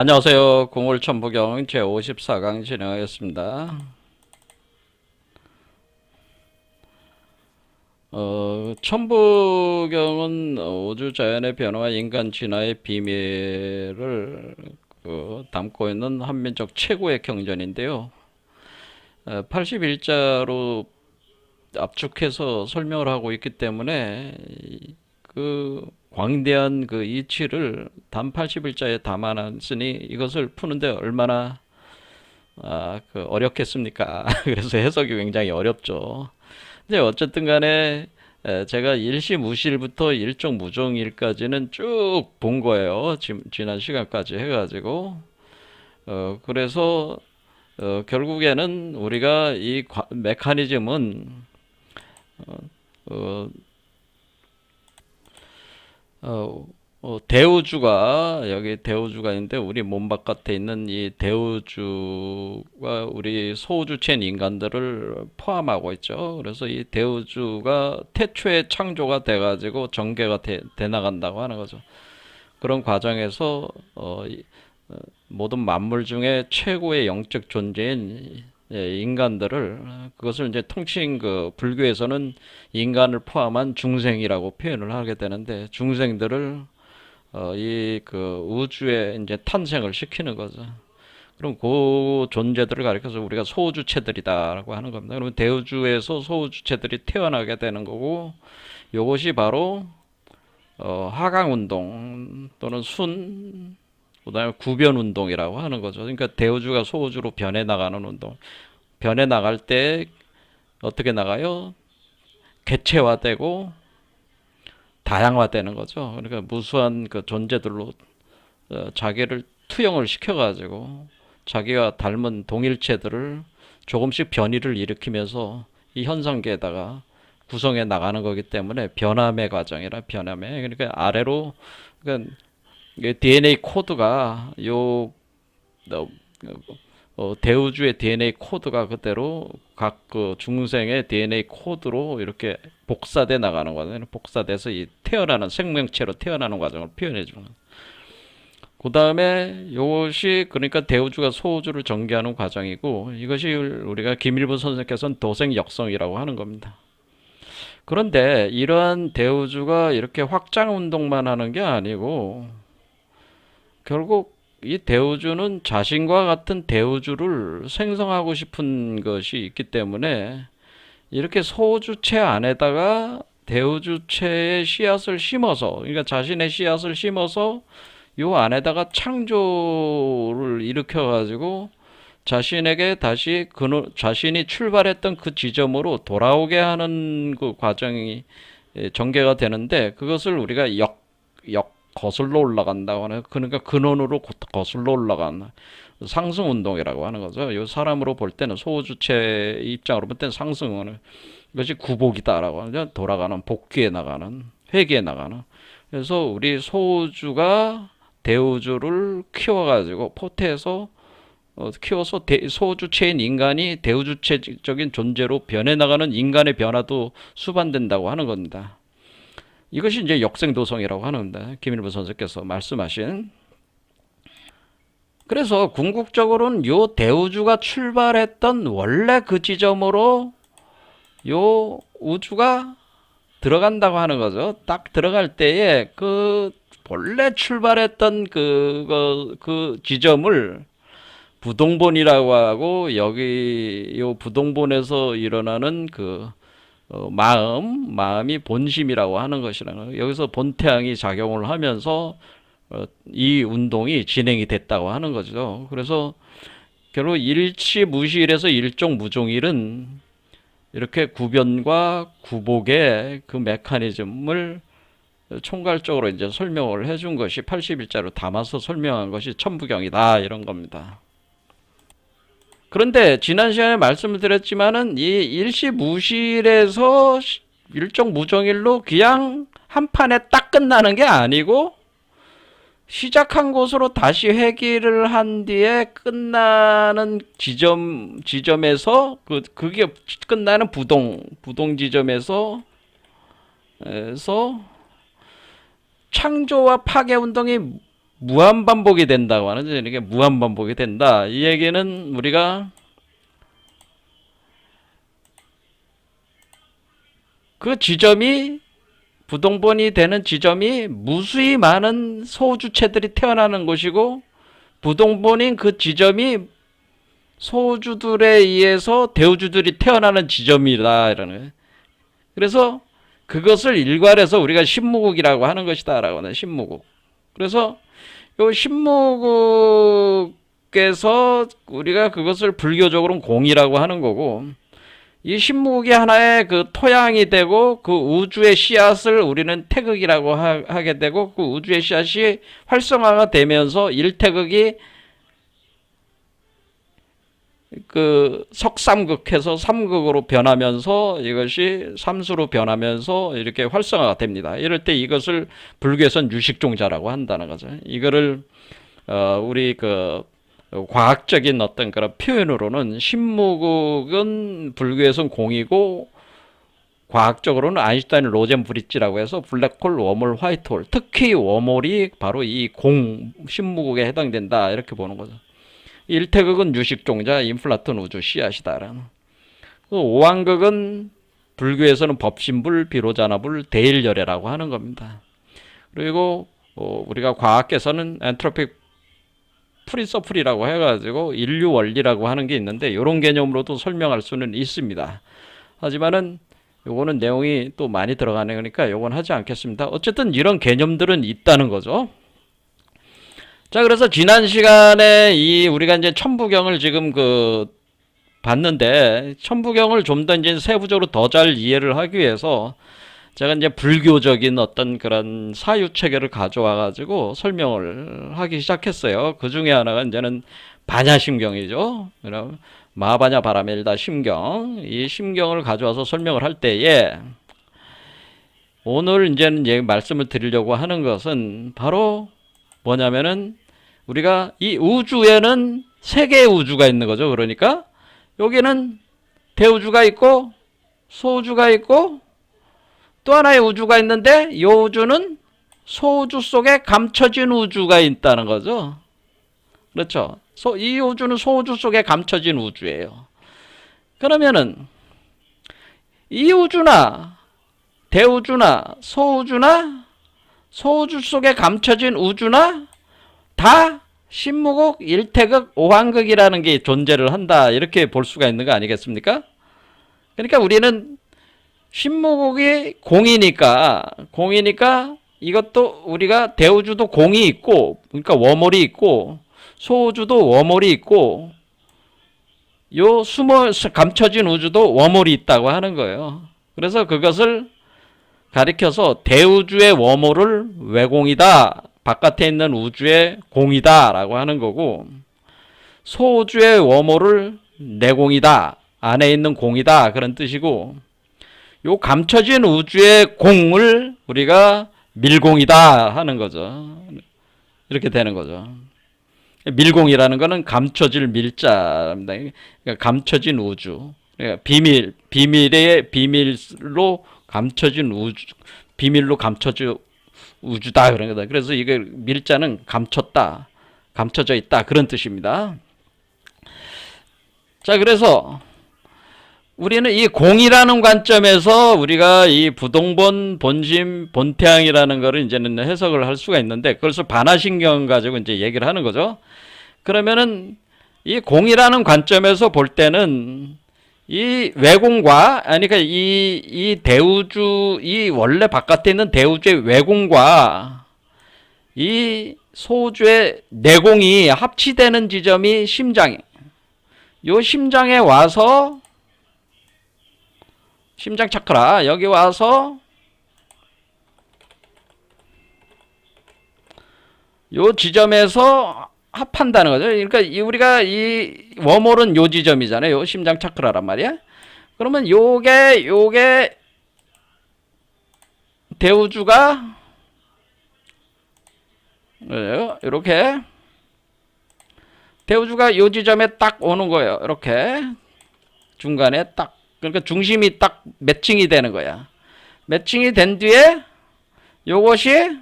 안녕하세요. 공울천부경 제54강 진행하겠습니다. 천부경은 우주자연의 변화와 인간 진화의 비밀을 담고 있는 한민족 최고의 경전인데요. 81자로 압축해서 설명을 하고 있기 때문에 그 광대한 그 이치를 단 81자에 담아놨으니 이것을 푸는데 얼마나 어렵겠습니까? 그래서 해석이 굉장히 어렵죠. 근데 어쨌든 간에 제가 일시무실부터 일종무종일까지는 쭉 본 거예요. 지난 시간까지 해가지고 그래서 결국에는 우리가 이 메커니즘은 어, 대우주가 여기 대우주가 있는데 우리 몸 바깥에 있는 이 대우주가 우리 소우주체인 인간들을 포함하고 있죠. 그래서 이 대우주가 태초에 창조가 돼가지고 전개가 돼 나간다고 하는 거죠. 그런 과정에서 모든 만물 중에 최고의 영적 존재인 인간들을 그것을 이제 통칭 그 불교에서는 인간을 포함한 중생이라고 표현을 하게 되는데 중생들을 이 그 우주에 이제 탄생을 시키는 거죠. 그럼 그 존재들을 가리켜서 우리가 소주체들이다라고 하는 겁니다. 그러면 대우주에서 소주체들이 태어나게 되는 거고, 이것이 바로 하강 운동 또는 그다음에 구변 운동이라고 하는 거죠. 그러니까 대우주가 소우주로 변해 나가는 운동. 변해 나갈 때 어떻게 나가요? 개체화되고 다양화되는 거죠. 그러니까 무수한 그 존재들로 자기를 투영을 시켜가지고 자기와 닮은 동일체들을 조금씩 변이를 일으키면서 이 현상계에다가 구성해 나가는 거기 때문에 변함의 과정이라 변함의 그러니까 아래로 그러니까 DNA 코드가 대우주의 DNA 코드가 그대로 각 그 중생의 DNA 코드로 이렇게 복사돼 나가는 거거든요. 복사돼서 이 태어나는 생명체로 태어나는 과정을 표현해 주는. 그 다음에 이것이 그러니까 대우주가 소우주를 전개하는 과정이고 이것이 우리가 김일부 선생께서는 도생역성이라고 하는 겁니다. 그런데 이러한 대우주가 이렇게 확장 운동만 하는 게 아니고 결국 이 대우주는 자신과 같은 대우주를 생성하고 싶은 것이 있기 때문에 이렇게 소주체 안에다가 대우주체의 씨앗을 심어서 그러니까 자신의 씨앗을 심어서 요 안에다가 창조를 일으켜 가지고 자신에게 다시 자신이 출발했던 그 지점으로 돌아오게 하는 그 과정이 전개가 되는데 그것을 우리가 거슬러 올라간다고 하는 그러니까 근원으로 거슬러 올라가는 상승 운동이라고 하는 거죠. 이 사람으로 볼 때는 소주체 입장으로 볼 때는 상승은 이것이 구복이다라고 하죠. 돌아가는 복귀에 나가는 회귀에 나가는. 그래서 우리 소주가 대우주를 키워가지고 포태에서 키워서 소주체인 인간이 대우주체적인 존재로 변해나가는 인간의 변화도 수반된다고 하는 겁니다. 이것이 이제 역생도성이라고 하는데 김일부 선생께서 말씀하신 그래서 궁극적으로는 요 대우주가 출발했던 원래 그 지점으로 요 우주가 들어간다고 하는 거죠. 딱 들어갈 때에 그 원래 출발했던 그 지점을 부동본이라고 하고 여기 요 부동본에서 일어나는 마음이 본심이라고 하는 것이라는 거예요. 여기서 본태양이 작용을 하면서 이 운동이 진행이 됐다고 하는 거죠. 그래서 결국 일치무실에서 일종무종일은 이렇게 구변과 구복의 그 메커니즘을 총괄적으로 이제 설명을 해준 것이 80일자로 담아서 설명한 것이 천부경이다 이런 겁니다. 그런데 지난 시간에 말씀을 드렸지만은 이 일시무실에서 일종무종일로 그냥 한 판에 딱 끝나는 게 아니고 시작한 곳으로 다시 회귀를 한 뒤에 끝나는 지점에서 그게 끝나는 부동 지점에서 창조와 파괴 운동이 무한반복이 된다고 하는 거죠. 이게 무한반복이 된다. 이 얘기는 우리가 그 지점이 부동본이 되는 지점이 무수히 많은 소주체들이 태어나는 곳이고 부동본인 그 지점이 소주들에 의해서 대우주들이 태어나는 지점이다 이러는 거예요. 그래서 그것을 일괄해서 우리가 신무국이라고 하는 것이다 라고 하는 신무국. 그래서 요 신무국에서 우리가 그것을 불교적으로는 공이라고 하는 거고 이 신무국이 하나의 그 토양이 되고 그 우주의 씨앗을 우리는 태극이라고 하게 되고 그 우주의 씨앗이 활성화가 되면서 일태극이 그 석삼극해서 삼극으로 변하면서 이것이 삼수로 변하면서 이렇게 활성화가 됩니다. 이럴 때 이것을 불교에서는 유식종자라고 한다는 거죠. 이거를 우리 그 과학적인 어떤 그런 표현으로는 신무국은 불교에서는 공이고 과학적으로는 아인슈타인 로젠 브릿지라고 해서 블랙홀, 웜홀, 화이트홀, 특히 웜홀이 바로 이 공 신무국에 해당된다 이렇게 보는 거죠. 일태극은 유식종자, 인플라톤 우주 씨앗이다라는. 오왕극은 불교에서는 법신불, 비로자나불, 대일열애라고 하는 겁니다. 그리고 우리가 과학계에서는 엔트로픽 프린서플이라고 해가지고 인류 원리라고 하는 게 있는데 이런 개념으로도 설명할 수는 있습니다. 하지만은 요거는 내용이 또 많이 들어가네 그러니까 요건 하지 않겠습니다. 어쨌든 이런 개념들은 있다는 거죠. 자, 그래서 지난 시간에 우리가 이제 천부경을 지금 봤는데, 천부경을 좀 더 이제 세부적으로 더 잘 이해를 하기 위해서 제가 이제 불교적인 어떤 그런 사유 체계를 가져와가지고 설명을 하기 시작했어요. 그 중에 하나가 이제는 반야심경이죠. 마바냐 바라멜다 심경. 이 심경을 가져와서 설명을 할 때에 오늘 이제는 말씀을 드리려고 하는 것은 바로 뭐냐면은 우리가 이 우주에는 세 개의 우주가 있는 거죠. 그러니까 여기는 대우주가 있고 소우주가 있고 또 하나의 우주가 있는데 이 우주는 소우주 속에 감춰진 우주가 있다는 거죠. 그렇죠. 이 우주는 소우주 속에 감춰진 우주예요. 그러면은 이 우주나 대우주나 소우주나 소우주 속에 감춰진 우주나 다 신무국, 일태극, 오황극이라는 게 존재를 한다 이렇게 볼 수가 있는 거 아니겠습니까? 그러니까 우리는 신무국이 공이니까 이것도 우리가 대우주도 공이 있고 그러니까 워몰이 있고 소우주도 워몰이 있고 요 감춰진 우주도 워몰이 있다고 하는 거예요. 그래서 그것을 가리켜서 대우주의 워몰을 외공이다. 바깥에 있는 우주의 공이다 라고 하는 거고 소우주의 워몰을 내공이다. 안에 있는 공이다. 그런 뜻이고 요 감춰진 우주의 공을 우리가 밀공이다 하는 거죠. 이렇게 되는 거죠. 밀공이라는 거는 감춰질 밀자입니다. 그러니까 감춰진 우주. 그러니까 비밀의 비밀로 감춰진 우주, 비밀로 감춰진 우주다 그런 거다. 그래서 이게 밀자는 감췄다, 감춰져 있다 그런 뜻입니다. 자, 그래서 우리는 이 공이라는 관점에서 우리가 이 부동본, 본심, 본태양이라는 거를 이제는 해석을 할 수가 있는데 그래서 반화신경 가지고 이제 얘기를 하는 거죠. 그러면은 이 공이라는 관점에서 볼 때는 이 외공과 그러니까 이 대우주 이 원래 바깥에 있는 대우주의 외공과 이 소우주의 내공이 합치되는 지점이 심장이 요 심장에 와서 심장 차크라 여기 와서 요 지점에서 합한다는 거죠. 그러니까 우리가 이 워몰은 요 지점이잖아요. 요 심장 차크라란 말이야. 그러면 요게 대우주가 이렇게 대우주가 요 지점에 딱 오는 거예요. 이렇게 중간에 딱 그러니까 중심이 딱 매칭이 되는 거야. 매칭이 된 뒤에 요것이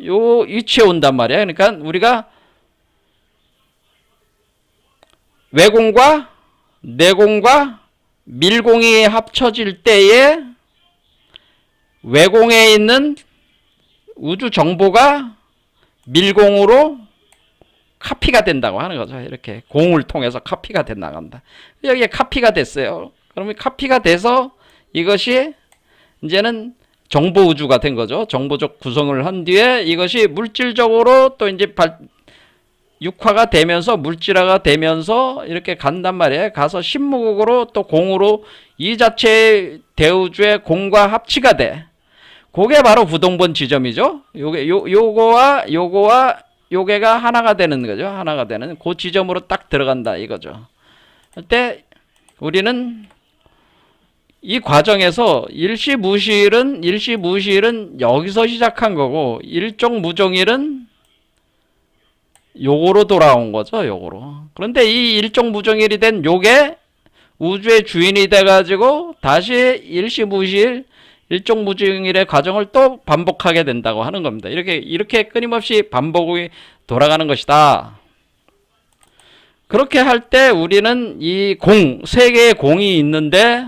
요 위치에 온단 말이야. 그러니까 우리가 외공과 내공과 밀공이 합쳐질 때에 외공에 있는 우주 정보가 밀공으로 카피가 된다고 하는 거죠. 이렇게 공을 통해서 카피가 돼 나간다. 여기에 카피가 됐어요. 그러면 카피가 돼서 이것이 이제는 정보 우주가 된 거죠. 정보적 구성을 한 뒤에 이것이 물질적으로 또 이제 육화가 되면서 물질화가 되면서 이렇게 간단 말이에요. 가서 신무국으로 또 공으로 이 자체의 대우주의 공과 합치가 돼. 그게 바로 부동본 지점이죠. 요거와 요게가 하나가 되는 거죠. 하나가 되는 그 지점으로 딱 들어간다 이거죠. 그때 우리는 이 과정에서 일시무실은 여기서 시작한 거고 일종무종일은 요거로 돌아온 거죠. 요거로. 그런데 이 일종무종일이 된 요게 우주의 주인이 돼가지고 다시 일시무실 일종무종일의 과정을 또 반복하게 된다고 하는 겁니다. 이렇게 끊임없이 반복이 돌아가는 것이다. 그렇게 할 때 우리는 이 세 개의 공이 있는데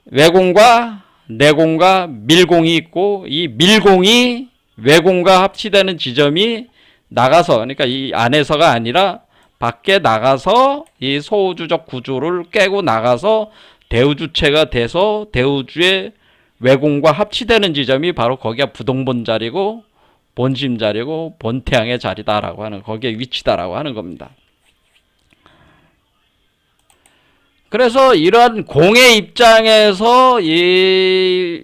외공과 내공과 밀공이 있고 이 밀공이 외공과 합치되는 지점이 나가서 그러니까 이 안에서가 아니라 밖에 나가서 이 소우주적 구조를 깨고 나가서 대우주체가 돼서 대우주의 외공과 합치되는 지점이 바로 거기가 부동본 자리고 본심 자리고 본태양의 자리다라고 하는 거기에 위치다라고 하는 겁니다. 그래서 이러한 공의 입장에서 이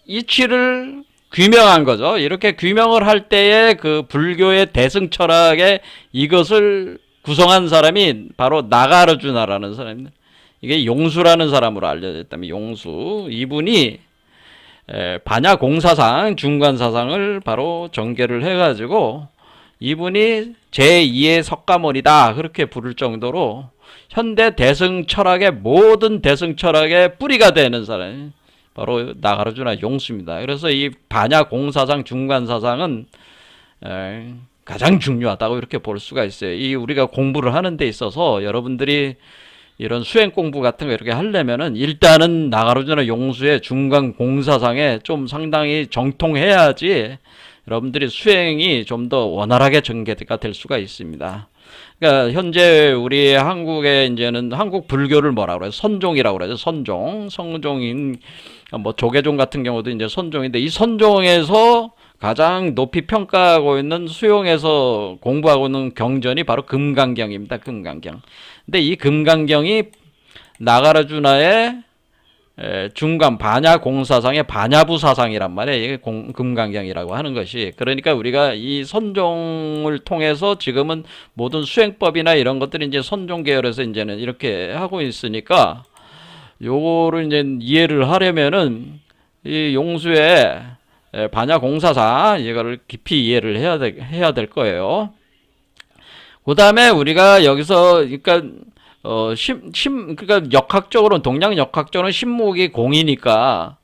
이치를 규명한 거죠. 이렇게 규명을 할 때에 그 불교의 대승 철학에 이것을 구성한 사람이 바로 나가르주나라는 사람입니다. 이게 용수라는 사람으로 알려져 있다면 용수. 이분이 반야공사상, 중간사상을 바로 전개를 해가지고 이분이 제2의 석가모니다 그렇게 부를 정도로 현대 대승 철학의 모든 대승 철학의 뿌리가 되는 사람이 바로 나가르주나 용수입니다. 그래서 이 반야공사상, 중간사상은 가장 중요하다고 이렇게 볼 수가 있어요. 이 우리가 공부를 하는 데 있어서 여러분들이 이런 수행 공부 같은 거 이렇게 하려면은 일단은 나가르주나 용수의 중간 공사상에 좀 상당히 정통해야지 여러분들이 수행이 좀 더 원활하게 전개가 될 수가 있습니다. 그러니까 현재 우리 한국에 이제는 한국 불교를 뭐라 그래요? 선종이라고 그러죠. 성종인 뭐 조계종 같은 경우도 이제 선종인데 이 선종에서 가장 높이 평가하고 있는 수용해서 공부하고 있는 경전이 바로 금강경입니다. 금강경. 근데 이 금강경이 나가르주나의 중간 반야공사상의 반야부 사상이란 말이에요. 이게 금강경이라고 하는 것이. 그러니까 우리가 이 선종을 통해서 지금은 모든 수행법이나 이런 것들이 이제 선종 계열에서 이제는 이렇게 하고 있으니까 요거를 이제 이해를 하려면은 이 용수의 반야공사상 이거를 깊이 이해를 해야 될 거예요. 그 다음에 우리가 여기서 그러니까 그러니까 역학적으로는 동양 역학적으로는 신목이 공이니까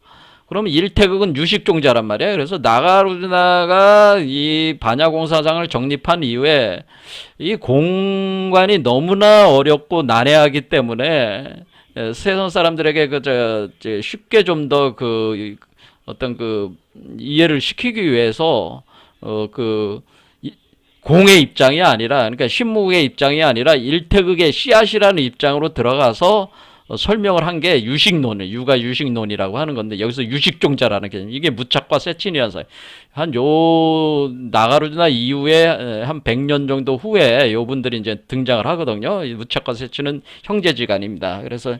그러면 일태극은 유식종자란 말이에요. 그래서 나가르주나가 이 반야공사상을 정립한 이후에 이 공관이 너무나 어렵고 난해하기 때문에 세상 사람들에게 쉽게 좀 더 어떤 이해를 시키기 위해서 공의 입장이 아니라 그러니까 신무의 입장이 아니라 일태극의 씨앗이라는 입장으로 들어가서 설명을 한 게 유식론이에요. 유가 유식론이라고 하는 건데 여기서 유식종자라는 개념 이게 무착과 세친이라는 사이 요 나가르주나 이후에 한 100년 정도 후에 요 분들이 이제 등장을 하거든요. 무착과 세친은 형제지간입니다. 그래서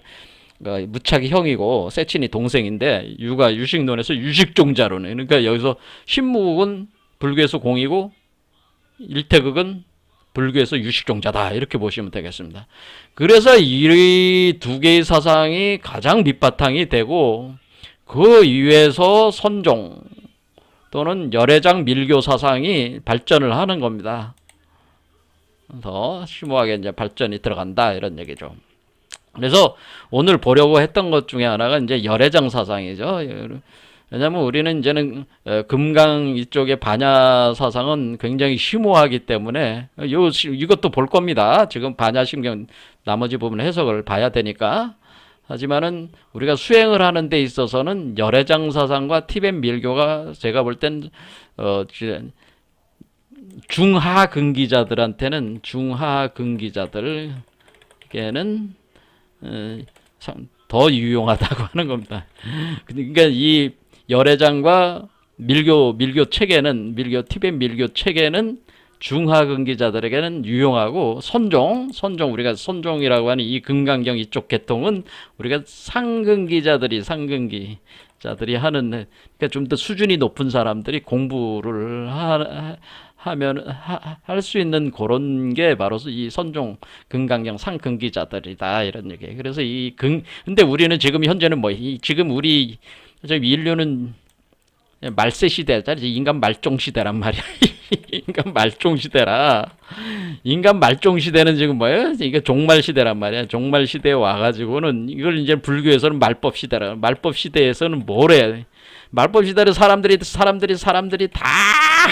무착이 형이고 세친이 동생인데 유가 유식론에서 유식종자로는 그러니까 여기서 신무국은 불교에서 공이고 일태극은 불교에서 유식종자다 이렇게 보시면 되겠습니다. 그래서 이 두 개의 사상이 가장 밑바탕이 되고 그 이후에서 선종 또는 열애장 밀교 사상이 발전을 하는 겁니다. 더 심오하게 이제 발전이 들어간다 이런 얘기죠. 그래서 오늘 보려고 했던 것 중에 하나가 이제 열애장 사상이죠. 왜냐하면 우리는 이제는 금강 이쪽의 반야 사상은 굉장히 심오하기 때문에 이것도 볼 겁니다. 지금 반야심경 나머지 부분 해석을 봐야 되니까. 하지만은 우리가 수행을 하는 데 있어서는 열애장 사상과 티벳 밀교가 제가 볼 땐 중하 근기자들한테는 중하근기자들에게는 더 유용하다고 하는 겁니다. 그러니까 이 열애장과 밀교 체계는 티벳 밀교 체계는 중하근기자들에게는 유용하고 우리가 선종이라고 하는 이 금강경 이쪽 계통은 우리가 상근기자들이 하는, 그러니까 좀 더 수준이 높은 사람들이 공부를 하면 할 수 있는 그런 게 바로 이 선종 금강경 상근기자들이다, 이런 얘기. 그래서 근데 우리는 지금 현재는 지금 우리 인류는 말세 시대다. 인간 말종 시대란 말이야. 인간 말종 시대라. 인간 말종 시대는 지금 뭐예요? 이게 종말 시대란 말이야. 종말 시대에 와가지고는 이걸 이제 불교에서는 말법 시대라. 말법 시대에서는 뭐래? 말법 시대를 사람들이 다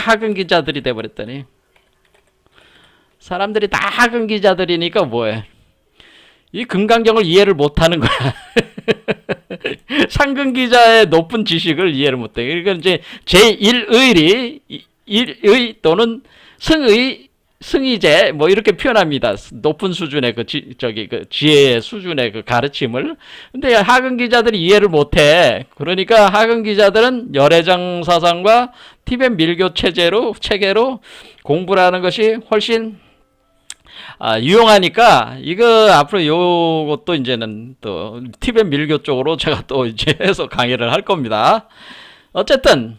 하근기자들이 돼버렸다니. 사람들이 다 하근기자들이니까 뭐해? 이 금강경을 이해를 못하는 거야. 상근기자의 높은 지식을 이해를 못해. 그러니까 이제 제1의리, 일의 또는 승의제 뭐 이렇게 표현합니다. 높은 수준의 그 지혜의 수준의 그 가르침을. 근데 하근기자들이 이해를 못해. 그러니까 하근기자들은 열애장 사상과 티벳 밀교 체계로 공부를 하는 것이 훨씬 유용하니까, 이거 앞으로 요것도 이제는 또 티벳 밀교 쪽으로 제가 또 이제 해서 강의를 할 겁니다. 어쨌든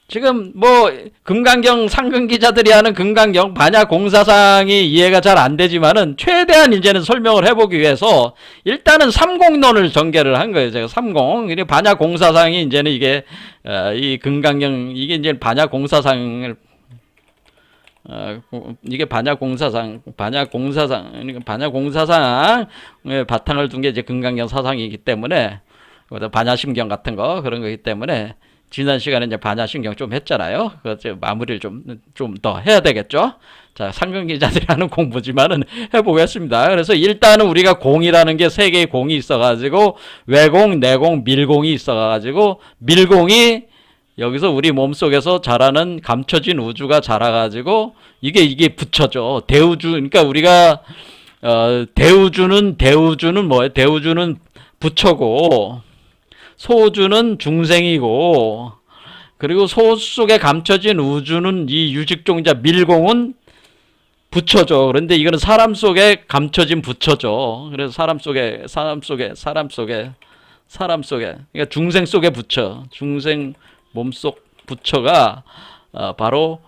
지금 뭐 금강경 상근기자들이 하는 금강경 반야 공사상이 이해가 잘 안 되지만은 최대한 이제는 설명을 해보기 위해서 일단은 삼공론을 전개를 한 거예요. 제가 삼공. 반야 공사상이 이제는 이게 이 금강경 이게 이제 반야 공사상을 이게 반야공사상의 바탕을 둔 게 이제 금강경 사상이기 때문에, 반야심경 같은 거 그런 거기 때문에 지난 시간에 이제 반야심경 좀 했잖아요. 그 마무리를 좀 더 해야 되겠죠. 자, 상근기자들이 하는 공부지만은 해보겠습니다. 그래서 일단은 우리가 공이라는 게 세 개의 공이 있어가지고 외공, 내공, 밀공이 있어가지고 밀공이 여기서 우리 몸속에서 자라는 감춰진 우주가 자라가지고 이게 부처죠. 대우주. 그러니까 우리가 대우주는 뭐예요? 대우주는 부처고, 소주는 중생이고, 그리고 소 속에 감춰진 우주는 이 유직종자 밀공은 부처죠. 그런데 이거는 사람 속에 감춰진 부처죠. 그래서 사람 속에 그러니까 중생 속의 부처, 중생 몸속 부처가 바로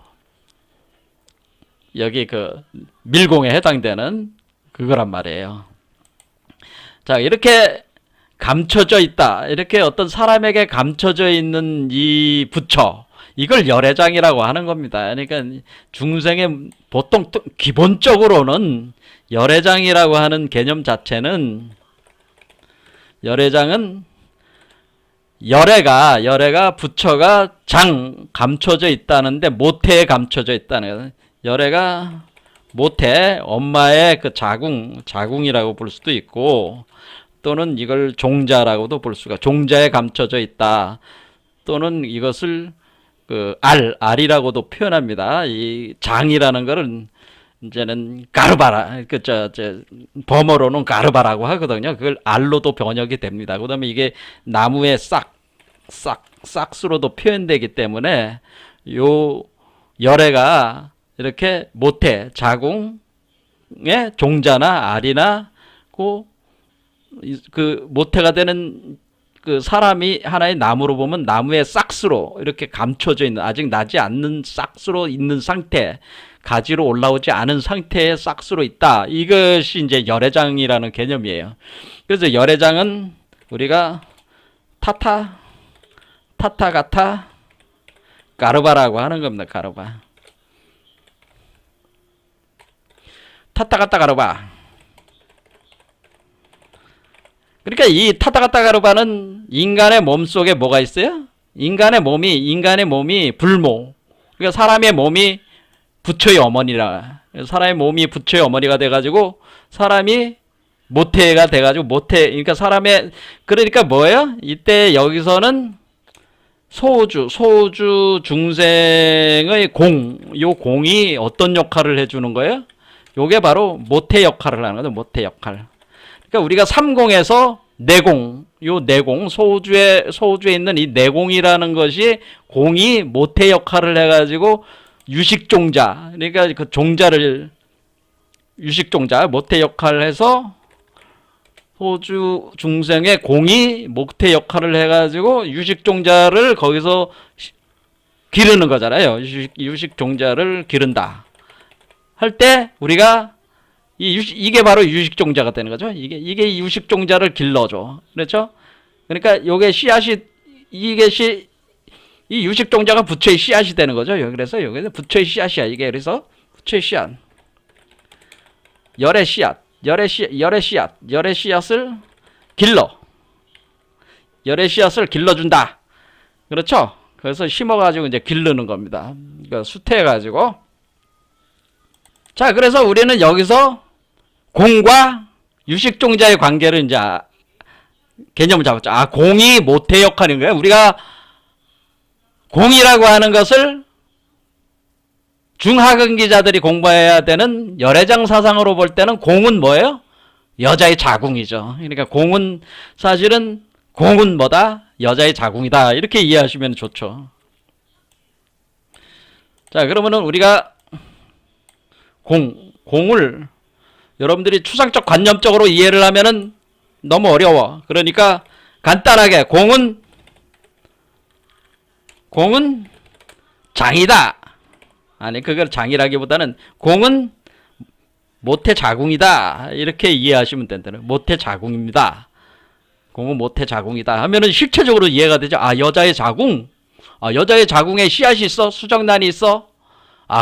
여기 그 밀공에 해당되는 그거란 말이에요. 자, 이렇게 감춰져 있다. 이렇게 어떤 사람에게 감춰져 있는 이 부처, 이걸 열애장이라고 하는 겁니다. 그러니까 중생의 보통 기본적으로는 열애장이라고 하는 개념 자체는, 열애장은 열애가 부처가 감춰져 있다는데 모태에 감춰져 있다는 거예요. 열애가 모태, 엄마의 그 자궁이라고 볼 수도 있고, 또는 이걸 종자라고도 볼 수가, 종자에 감춰져 있다. 또는 이것을 그 알이라고도 표현합니다. 이 장이라는 거는 이제는 가르바라, 범어로는 가르바라고 하거든요. 그걸 알로도 번역이 됩니다. 그 다음에 이게 나무의 싹스로도 표현되기 때문에 요 열애가 이렇게 모태, 자궁의 종자나 알이나 그 모태가 되는 그 사람이 하나의 나무로 보면 나무의 싹스로 이렇게 감춰져 있는, 아직 나지 않는 싹스로 있는 상태, 가지로 올라오지 않은 상태의 싹스로 있다. 이것이 이제 열애장이라는 개념이에요. 그래서 열애장은 우리가 타타가타 가르바라고 하는 겁니다. 가르바. 타타가타 가르바. 그러니까 이 타타가타 가르바는 인간의 몸속에 뭐가 있어요? 인간의 몸이 불모. 그러니까 사람의 몸이 부처의 어머니라. 사람의 몸이 부처의 어머니가 돼가지고 사람이 모태가 돼가지고 그러니까 그러니까 뭐예요? 이때 여기서는 소우주 중생의 요 공이 어떤 역할을 해주는 거예요? 요게 바로 모태 역할을 하는 거죠. 모태 역할. 그러니까 우리가 삼공에서 내공, 요 내공, 소우주에 있는 이 내공이라는 것이 공이 모태 역할을 해가지고 유식종자, 그러니까 그 종자를 유식종자, 모태 역할을 해서 소주 중생의 공이 모태 역할을 해가지고 유식종자를 거기서 기르는 거잖아요. 유식종자를 기른다. 할 때 우리가 이게 바로 유식종자가 되는 거죠. 이게 유식종자를 길러줘. 그렇죠? 그러니까 요게 씨앗이 이 유식종자가 부처의 씨앗이 되는 거죠. 그래서 여기서 부처의 씨앗이야. 이게 그래서 부처의 씨앗. 열의 씨앗을 길러. 열의 씨앗을 길러준다. 그렇죠? 그래서 심어가지고 이제 기르는 겁니다. 그러니까 수태해가지고. 자, 그래서 우리는 여기서 공과 유식종자의 관계를 이제 개념을 잡았죠. 공이 모태 역할인 거예요. 우리가 공이라고 하는 것을 중하근기자들이 공부해야 되는 열애장 사상으로 볼 때는 공은 뭐예요? 여자의 자궁이죠. 그러니까 사실은 공은 뭐다? 여자의 자궁이다. 이렇게 이해하시면 좋죠. 자, 그러면은 우리가 공을 여러분들이 추상적 관념적으로 이해를 하면은 너무 어려워. 그러니까 간단하게 공은 장이다. 아니, 그걸 장이라기보다는 공은 모태 자궁이다. 이렇게 이해하시면 된다는. 모태 자궁입니다. 공은 모태 자궁이다 하면은 실체적으로 이해가 되죠. 여자의 자궁. 여자의 자궁에 씨앗이 있어? 수정란이 있어?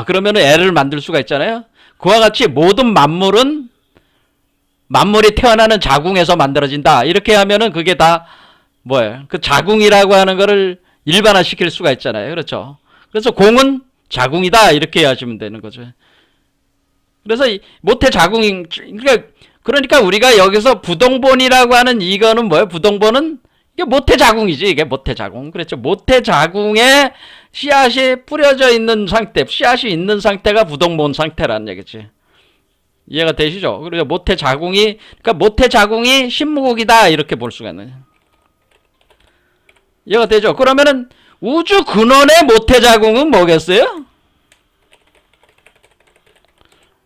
그러면은 애를 만들 수가 있잖아요. 그와 같이 모든 만물이 태어나는 자궁에서 만들어진다. 이렇게 하면은 그게 다 뭐예요? 그 자궁이라고 하는 거를 일반화시킬 수가 있잖아요. 그렇죠? 그래서 공은 자궁이다. 이렇게 하시면 되는 거죠. 그래서 모태 자궁인, 그러니까 우리가 여기서 부동본이라고 하는 이거는 뭐예요? 부동본은 이게 모태 자궁이지. 이게 모태 자궁. 그렇죠? 모태 자궁에 씨앗이 뿌려져 있는 상태, 씨앗이 있는 상태가 부동본 상태라는 얘기지. 이해가 되시죠? 그리고 모태 자궁이 신무국이다. 이렇게 볼 수가 있는. 이해가 되죠? 그러면은 우주 근원의 모태 자궁은 뭐겠어요?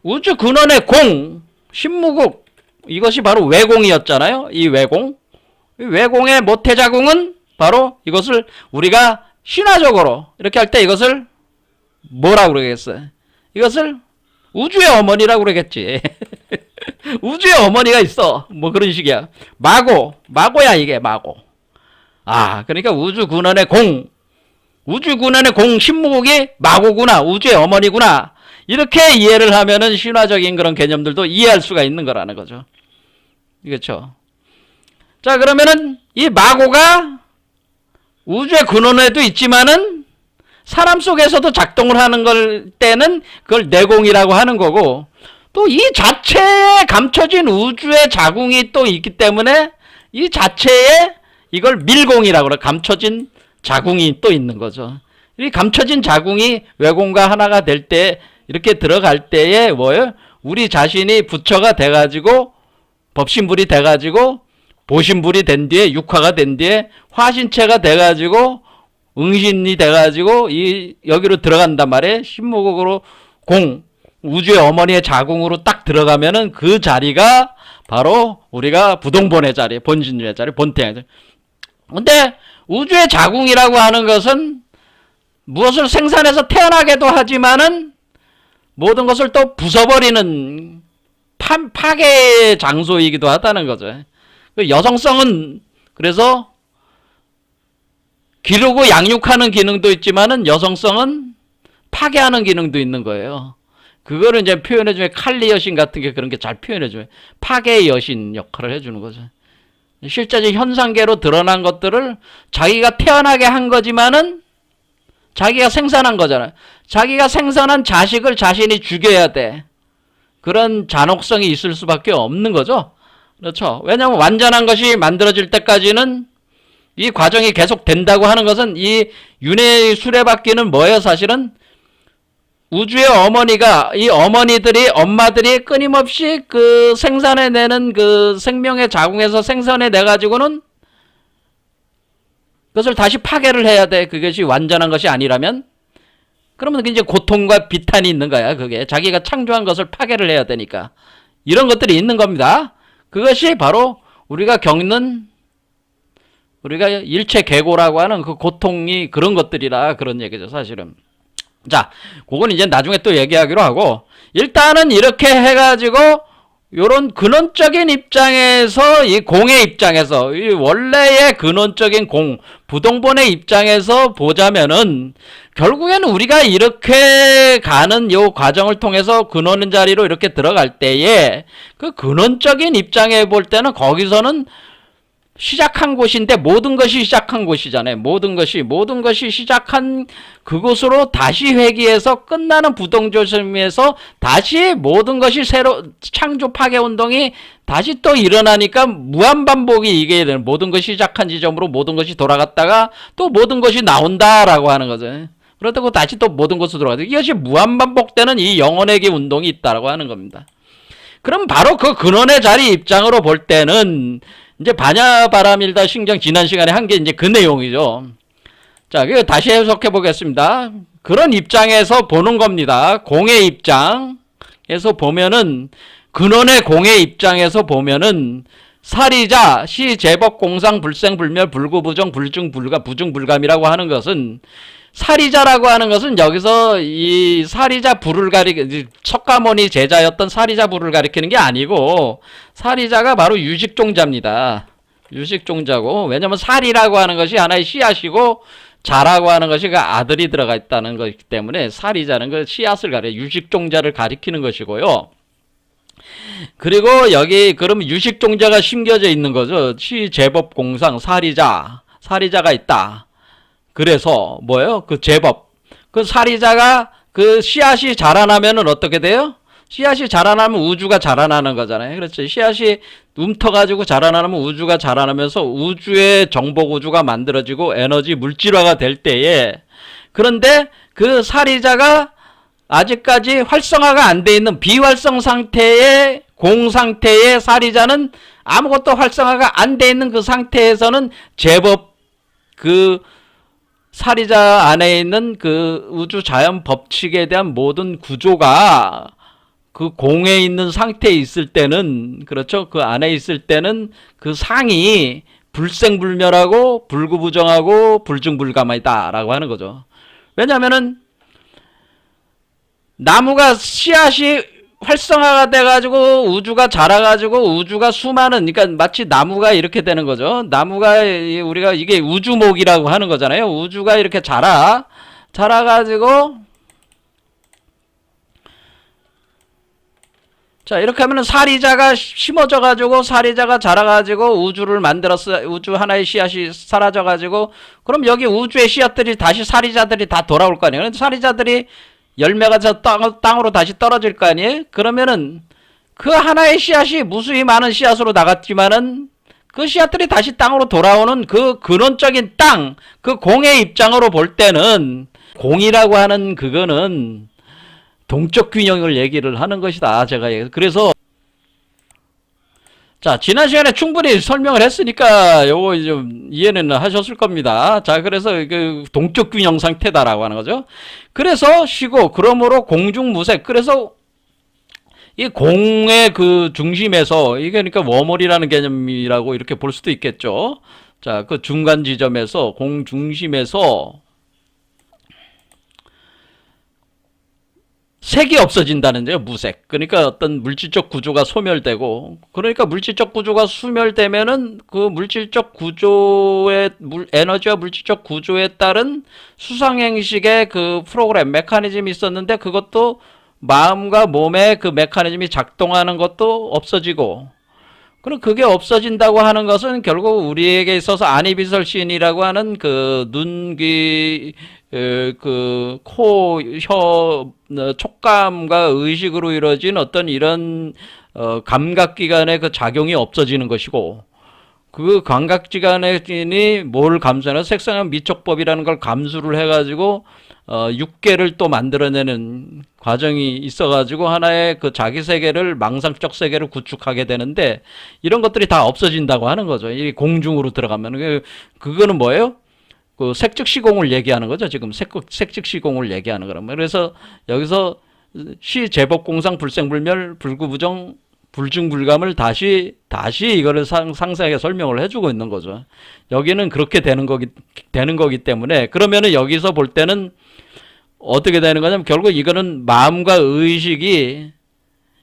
우주 근원의 공, 신무국, 이것이 바로 외공이었잖아요. 이 외공의 모태 자궁은 바로 이것을 우리가 신화적으로 이렇게 할 때 이것을 뭐라고 그러겠어요? 이것을 우주의 어머니라고 그러겠지. 우주의 어머니가 있어. 뭐 그런 식이야. 마고야 이게 마고. 그러니까 우주 근원의 공 신무국이 마고구나. 우주의 어머니구나. 이렇게 이해를 하면은 신화적인 그런 개념들도 이해할 수가 있는 거라는 거죠. 그렇죠? 자, 그러면은 이 마고가 우주의 근원에도 있지만은 사람 속에서도 작동을 하는 걸 때는 그걸 내공이라고 하는 거고, 또 이 자체에 감춰진 우주의 자궁이 또 있기 때문에 이 자체에 이걸 밀공이라고 그래. 감춰진 자궁이 또 있는 거죠. 이 감춰진 자궁이 외공과 하나가 될 때, 이렇게 들어갈 때에 뭐예요? 우리 자신이 부처가 돼가지고 법신불이 돼가지고 보신불이 된 뒤에 육화가 된 뒤에 화신체가 돼가지고 응신이 돼가지고 여기로 들어간단 말이에요. 신무국으로 우주의 어머니의 자궁으로 딱 들어가면은 그 자리가 바로 우리가 부동본의 자리, 본진의 자리, 본태의 자리. 근데 우주의 자궁이라고 하는 것은 무엇을 생산해서 태어나게도 하지만은 모든 것을 또 부숴버리는 파괴의 장소이기도 하다는 거죠. 여성성은 그래서 기르고 양육하는 기능도 있지만은 여성성은 파괴하는 기능도 있는 거예요. 그거를 이제 표현해주면 칼리 여신 같은 게 그런 게 잘 표현해줘요. 파괴의 여신 역할을 해주는 거죠. 실제적 현상계로 드러난 것들을 자기가 태어나게 한 거지만은 자기가 생산한 거잖아요. 자기가 생산한 자식을 자신이 죽여야 돼. 그런 잔혹성이 있을 수밖에 없는 거죠. 그렇죠. 왜냐하면 완전한 것이 만들어질 때까지는 이 과정이 계속 된다고 하는 것은 이 윤회의 수레바퀴는 뭐예요? 사실은 우주의 어머니가 이 어머니들이 엄마들이 끊임없이 그 생산해내는 그 생명의 자궁에서 생산해내 가지고는 그것을 다시 파괴를 해야 돼. 그것이 완전한 것이 아니라면 그러면 이제 고통과 비탄이 있는 거야. 그게 자기가 창조한 것을 파괴를 해야 되니까 이런 것들이 있는 겁니다. 그것이 바로 우리가 겪는 우리가 일체계고라고 하는 그 고통이 그런 것들이라 그런 얘기죠. 사실은. 자, 그건 이제 나중에 또 얘기하기로 하고 일단은 이렇게 해가지고 요런 근원적인 입장에서 이 공의 입장에서 이 원래의 근원적인 공 부동본의 입장에서 보자면은 결국에는 우리가 이렇게 가는 요 과정을 통해서 근원의 자리로 이렇게 들어갈 때에 그 근원적인 입장에 볼 때는 거기서는 시작한 곳인데 모든 것이 시작한 곳이잖아요. 모든 것이 시작한 그곳으로 다시 회귀해서 끝나는 부동조심에서 다시 모든 것이 새로 창조 파괴 운동이 다시 또 일어나니까 무한반복이 이게 되는 모든 것이 시작한 지점으로 모든 것이 돌아갔다가 또 모든 것이 나온다라고 하는 거죠. 그렇다고 다시 또 모든 것으로 돌아가죠. 이것이 무한반복되는 이 영혼회귀 운동이 있다라고 하는 겁니다. 그럼 바로 그 근원의 자리 입장으로 볼 때는 이제 반야바라밀다 신경 지난 시간에 한 게 이제 그 내용이죠. 자, 그 다시 해석해 보겠습니다. 그런 입장에서 보는 겁니다. 공의 입장에서 보면은 근원의 공의 입장에서 보면은 사리자, 시, 제법, 공상, 불생, 불멸, 불구부정, 불중, 불가, 부중불감이라고 하는 것은 사리자라고 하는 것은 여기서 이 사리자 부를 석가모니 제자였던 사리자 부를 가리키는 게 아니고 사리자가 바로 유식종자입니다. 유식종자고 왜냐면 사리라고 하는 것이 하나의 씨앗이고 자라고 하는 것이 그 아들이 들어가 있다는 것이기 때문에 사리자는 그 씨앗을 유식종자를 가리키는 것이고요. 그리고 여기 그러면 유식종자가 심겨져 있는 거죠. 시, 제법, 공상, 사리자가 있다. 그래서 뭐예요? 그 제법 그 사리자가 그 씨앗이 자라나면은 어떻게 돼요? 씨앗이 자라나면 우주가 자라나는 거잖아요. 그렇죠. 씨앗이 움터가지고 자라나면 우주가 자라나면서 우주의 정복 우주가 만들어지고 에너지 물질화가 될 때에 그런데 그 사리자가 아직까지 활성화가 안 돼 있는 비활성 상태의 공 상태의 사리자는 아무것도 활성화가 안 돼 있는 그 상태에서는 제법 그 사리자 안에 있는 그 우주 자연 법칙에 대한 모든 구조가 그 공에 있는 상태에 있을 때는 그렇죠. 그 안에 있을 때는 그 상이 불생불멸하고 불구부정하고 불중불감이다라고 하는 거죠. 왜냐하면은 나무가 씨앗이 활성화가 돼가지고 우주가 자라가지고 우주가 수많은 그러니까 마치 나무가 이렇게 되는 거죠. 나무가 우리가 이게 우주목이라고 하는 거잖아요. 우주가 이렇게 자라가지고 자 이렇게 하면은 사리자가 심어져가지고 사리자가 자라가지고 우주를 만들었어. 우주 하나의 씨앗이 사라져가지고 그럼 여기 우주의 씨앗들이 다시 사리자들이 다 돌아올 거 아니에요. 사리자들이 열매가 저 땅으로 다시 떨어질 거 아니에요? 그러면은 그 하나의 씨앗이 무수히 많은 씨앗으로 나갔지만은 그 씨앗들이 다시 땅으로 돌아오는 그 근원적인 땅, 그 공의 입장으로 볼 때는 공이라고 하는 그거는 동적 균형을 얘기를 하는 것이다. 제가 그래서 자 지난 시간에 충분히 설명을 했으니까 요거 좀 이해는 하셨을 겁니다. 자 그래서 그 동적 균형 상태다라고 하는 거죠. 그래서 쉬고 그러므로 공중무색 그래서 이 공의 그 중심에서 이게 그러니까 워멀이라는 개념이라고 이렇게 볼 수도 있겠죠. 자 그 중간 지점에서 공 중심에서 색이 없어진다는 데요. 무색. 그러니까 어떤 물질적 구조가 소멸되고 그러니까 물질적 구조가 소멸되면은 그 물질적 구조의 에너지와 물질적 구조에 따른 수상행식의 그 프로그램 메커니즘이 있었는데 그것도 마음과 몸의 그 메커니즘이 작동하는 것도 없어지고 그럼 그게 없어진다고 하는 것은 결국 우리에게 있어서 아니비설신이라고 하는 그 눈, 귀, 그 코, 혀, 촉감과 의식으로 이루어진 어떤 이런 감각기관의 그 작용이 없어지는 것이고, 그 감각기관이 뭘 감수하나 색상형 미촉법이라는 걸 감수를 해가지고 육계를 또 만들어내는 과정이 있어가지고 하나의 그 자기 세계를 망상적 세계를 구축하게 되는데, 이런 것들이 다 없어진다고 하는 거죠. 이 공중으로 들어가면 그거는 뭐예요? 그 색즉시공을 얘기하는 거죠. 지금 색즉시공을 얘기하는 거라면. 그래서 여기서 시제법공상 불생불멸 불구부정 불중불감을 다시 이거를 상세하게 설명을 해주고 있는 거죠. 여기는 그렇게 되는 거기 때문에, 그러면은 여기서 볼 때는 어떻게 되는 거냐면 결국 이거는 마음과 의식이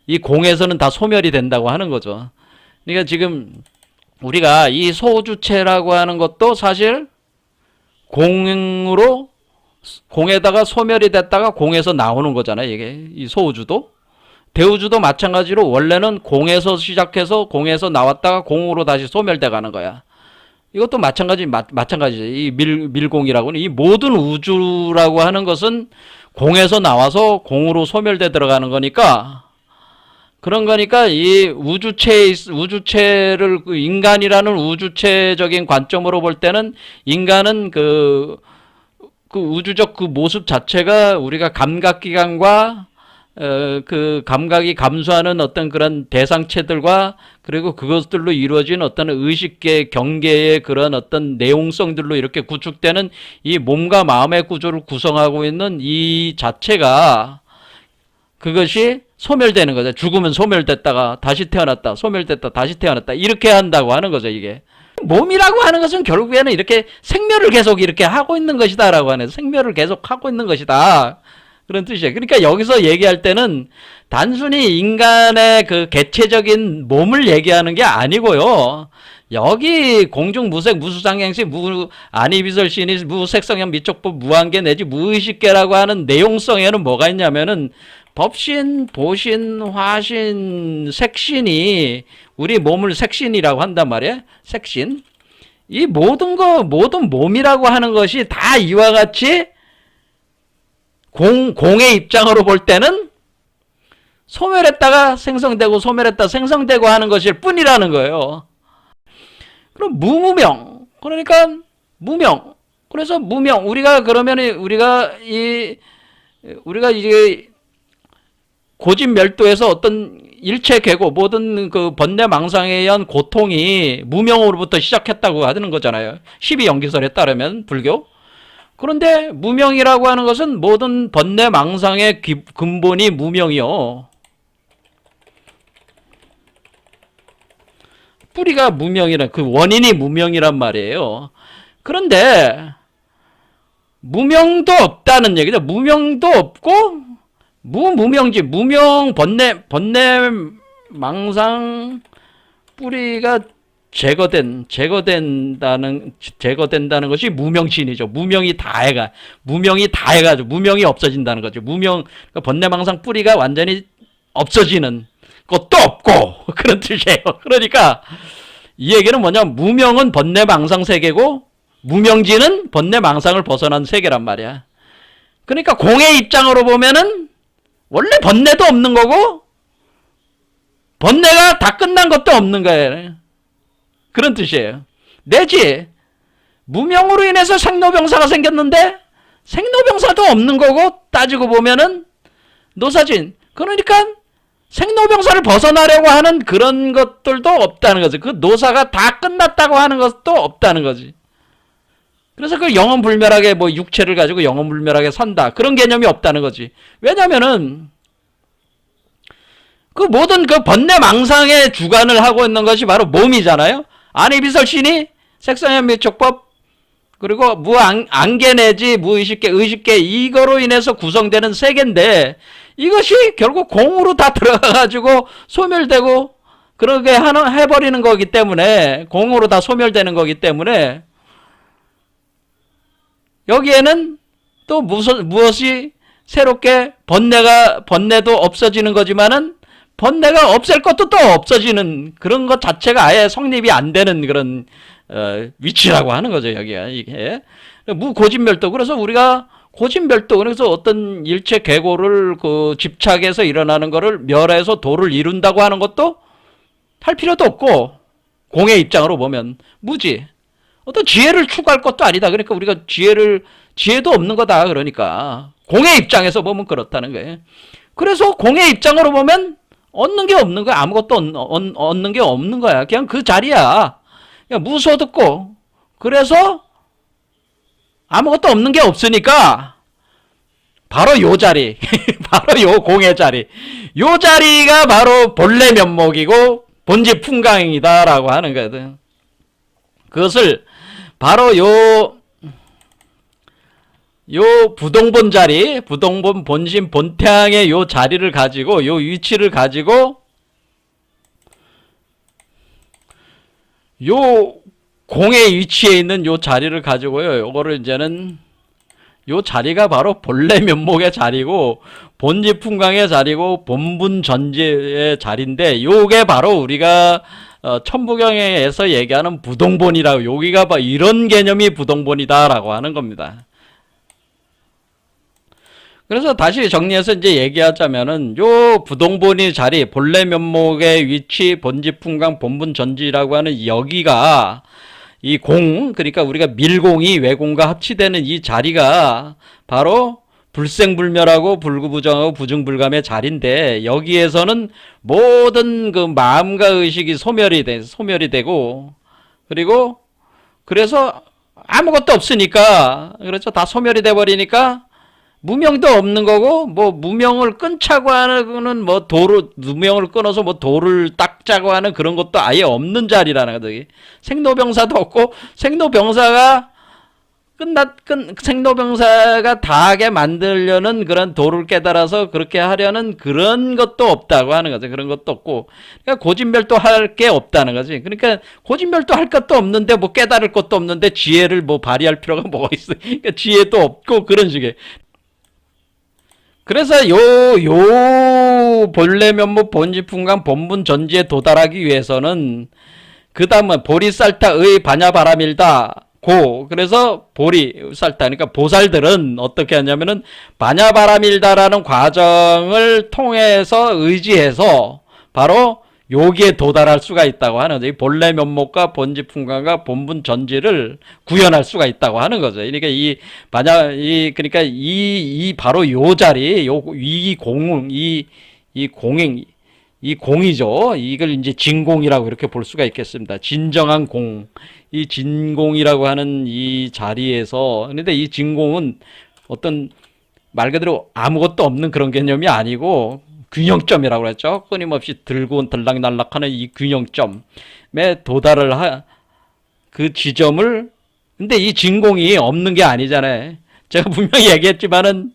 이 공에서는 다 소멸이 된다고 하는 거죠. 그러니까 지금 우리가 이 소주체라고 하는 것도 사실 공에다가 소멸이 됐다가 공에서 나오는 거잖아요. 이게 이 소우주도. 대우주도 마찬가지로 원래는 공에서 시작해서 공에서 나왔다가 공으로 다시 소멸돼 가는 거야. 이것도 마찬가지죠. 이 밀공이라고는 이 모든 우주라고 하는 것은 공에서 나와서 공으로 소멸돼 들어가는 거니까, 그런 거니까 이 우주체를 인간이라는 우주체적인 관점으로 볼 때는 인간은 그 우주적 그 모습 자체가 우리가 감각기관과 그 감각이 감수하는 어떤 그런 대상체들과 그리고 그것들로 이루어진 어떤 의식계 경계의 그런 어떤 내용성들로 이렇게 구축되는 이 몸과 마음의 구조를 구성하고 있는 이 자체가, 그것이 소멸되는 거죠. 죽으면 소멸됐다가 다시 태어났다, 소멸됐다 다시 태어났다, 이렇게 한다고 하는 거죠. 이게 몸이라고 하는 것은 결국에는 이렇게 생멸을 계속 이렇게 하고 있는 것이다 라고 하는, 생멸을 계속 하고 있는 것이다, 그런 뜻이에요. 그러니까 여기서 얘기할 때는 단순히 인간의 그 개체적인 몸을 얘기하는 게 아니고요, 여기 공중 무색 무수상행시 아니비설신이 무색성형 미촉법 무한계 내지 무의식계라고 하는 내용성에는 뭐가 있냐면은 법신, 보신, 화신, 색신이 우리 몸을 색신이라고 한단 말이에요. 색신. 이 모든 몸이라고 하는 것이 다 이와 같이 공의 입장으로 볼 때는 소멸했다가 생성되고 소멸했다 생성되고 하는 것일 뿐이라는 거예요. 그럼 무무명. 그러니까 무명. 그래서 무명. 우리가 이제 고집멸도에서 어떤 일체 계고 모든 그 번뇌망상에 의한 고통이 무명으로부터 시작했다고 하는 거잖아요. 12연기설에 따르면 불교. 그런데 무명이라고 하는 것은 모든 번뇌망상의 근본이 무명이요. 뿌리가 무명이란, 그 원인이 무명이란 말이에요. 그런데 무명도 없다는 얘기죠. 무명도 없고 무명지, 무명 번뇌망상 뿌리가 제거된다는 것이 무명신이죠. 무명이 다 해가지고 무명이 없어진다는 거죠. 그러니까 번뇌망상 뿌리가 완전히 없어지는 것도 없고 그런 뜻이에요. 그러니까 이 얘기는 뭐냐, 무명은 번뇌망상 세계고 무명지는 번뇌망상을 벗어난 세계란 말이야. 그러니까 공의 입장으로 보면은 원래 번뇌도 없는 거고 번뇌가 다 끝난 것도 없는 거예요. 그런 뜻이에요. 내지 무명으로 인해서 생로병사가 생겼는데 생로병사도 없는 거고, 따지고 보면은 노사진, 그러니까 생로병사를 벗어나려고 하는 그런 것들도 없다는 거지. 그 노사가 다 끝났다고 하는 것도 없다는 거지. 그래서 그 영원불멸하게 뭐 육체를 가지고 영원불멸하게 산다, 그런 개념이 없다는 거지. 왜냐면은 그 모든 그 번뇌망상의 주관을 하고 있는 것이 바로 몸이잖아요. 아니비설신이 색상현 미촉법 그리고 무안개 내지 무의식계, 의식계, 이거로 인해서 구성되는 세계인데, 이것이 결국 공으로 다 들어가가지고 소멸되고 그렇게 해버리는 거기 때문에, 공으로 다 소멸되는 거기 때문에 여기에는 또 무엇이 새롭게 번뇌도 없어지는 거지만은 번뇌가 없앨 것도 또 없어지는 그런 것 자체가 아예 성립이 안 되는 그런 위치라고 하는 거죠. 여기가 이게 무고진멸도. 그래서 우리가 고진멸도, 그래서 어떤 일체 계고를 그 집착해서 일어나는 거를 멸해서 도를 이룬다고 하는 것도 할 필요도 없고, 공의 입장으로 보면 무지. 어떤 지혜를 추구할 것도 아니다. 그러니까 우리가 지혜도 없는 거다. 그러니까 공의 입장에서 보면 그렇다는 거예요. 그래서 공의 입장으로 보면 얻는 게 없는 거야. 아무것도 얻는 게 없는 거야. 그냥 그 자리야. 그냥 무소득고. 그래서 아무것도 없는 게 없으니까 바로 요 자리, 바로 요 공의 자리, 요 자리가 바로 본래 면목이고 본질 풍강이다라고 하는 거거든. 그것을 바로 요 부동본 자리, 부동본 본심 본태양의 요 자리를 가지고, 요 위치를 가지고 요 공의 위치에 있는 요 자리를 가지고요. 요거를 이제는 요 자리가 바로 본래 면목의 자리고 본질 풍광의 자리고 본분 전제의 자리인데, 요게 바로 우리가 천부경에서 얘기하는 부동본이라고, 여기가 봐 이런 개념이 부동본이다라고 하는 겁니다. 그래서 다시 정리해서 이제 얘기하자면은 요 부동본의 자리, 본래 면목의 위치, 본질 풍광, 본분 전지라고 하는 여기가 이 공, 그러니까 우리가 밀공이 외공과 합치되는 이 자리가 바로 불생불멸하고 불구부정하고 부증불감의 자리인데, 여기에서는 모든 그 마음과 의식이 소멸이 되고, 그리고 그래서 아무것도 없으니까, 그렇죠, 다 소멸이 돼 버리니까 무명도 없는 거고, 뭐 무명을 끊자고 하는 뭐 무명을 끊어서 뭐 도를 닦자고 하는 그런 것도 아예 없는 자리라는 거죠. 생로병사도 없고, 생로병사가 생로병사가 다하게 만들려는 그런 도를 깨달아서 그렇게 하려는 그런 것도 없다고 하는 거죠. 그런 것도 없고, 그러니까 고진멸도 할 게 없다는 거지. 그러니까 고진멸도 할 것도 없는데, 뭐 깨달을 것도 없는데 지혜를 뭐 발휘할 필요가 뭐가 있어. 그러니까 지혜도 없고 그런 식의. 그래서 요 본래 면목 본질 풍광 본분 전지에 도달하기 위해서는, 그 다음은 보리쌀타의 반야바라밀다 고, 그래서 보리쌀타, 그러니까 보살들은 어떻게 하냐면은 반야바라밀다라는 과정을 통해서 의지해서 바로 여기에 도달할 수가 있다고 하는 거죠. 이 본래 면목과 본질 풍광과 본분 전지를 구현할 수가 있다고 하는 거죠. 그러니까 그러니까 바로 요 자리, 이 공이죠. 이걸 이제 진공이라고 이렇게 볼 수가 있겠습니다. 진정한 공. 이 진공이라고 하는 이 자리에서, 그런데 이 진공은 어떤 말 그대로 아무것도 없는 그런 개념이 아니고 균형점이라고 그랬죠. 끊임없이 들고 들락날락하는 이 균형점에 도달을 그 지점을, 근데 이 진공이 없는 게 아니잖아요. 제가 분명히 얘기했지만은